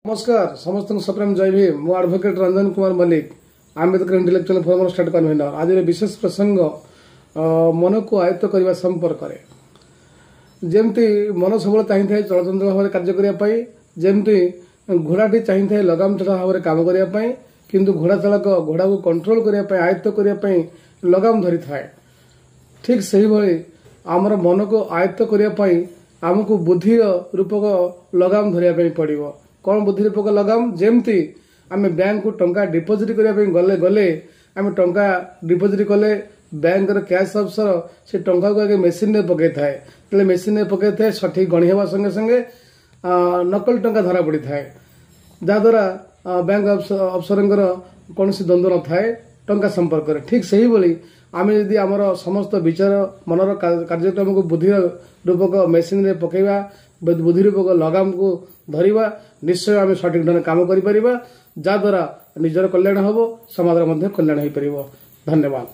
नमस्कार समस्त सप्रेम जय भीम मो advocate Ranjan Kumar Mallick Ambedkar intellectual forum state convener आज विशेष प्रसंग मन को आयत्त करने संपर्क जमती मन सब चाहिए चलचंचल भाव कार्य करने जमती घोड़ाटी चाहिए लगाम छड़ा भाव में कम करने किंतु घोड़ा चालक घोड़ा को कंट्रोल करने आयत्त करने लगाम धरी थाए ठीक से ही आमर मन को आयत्त करने आमको बुद्धि रूपक लगाम धरने पड़ो कौन बुद्धि रूपक लगाम जमती आम बैंक को टंका डिपोजिट करने गले गले आम टंका डिपोजिट कले बैंक कैश अफसर से टंका को आगे मेसीन में पकई थाए मेसीन में पकई थाए सठिक गणी होगा संगे संगे नकल टंका धरा पड़ी थाए जहाद्वारा बैंक अफसर कौन द्वंद्व न थाए टंका संपर्क ठीक से ही आम यदि आमर समस्त विचार मनर कार्यक्रम को बुद्धि रूपक मेसीन में पकईवा बुद्धि रूपक लगाम को धरिबा निश्चय आम सठिक ढंग काम करें जहाद्वारा निजर कल्याण हम समाज कल्याण हो पार। धन्यवाद।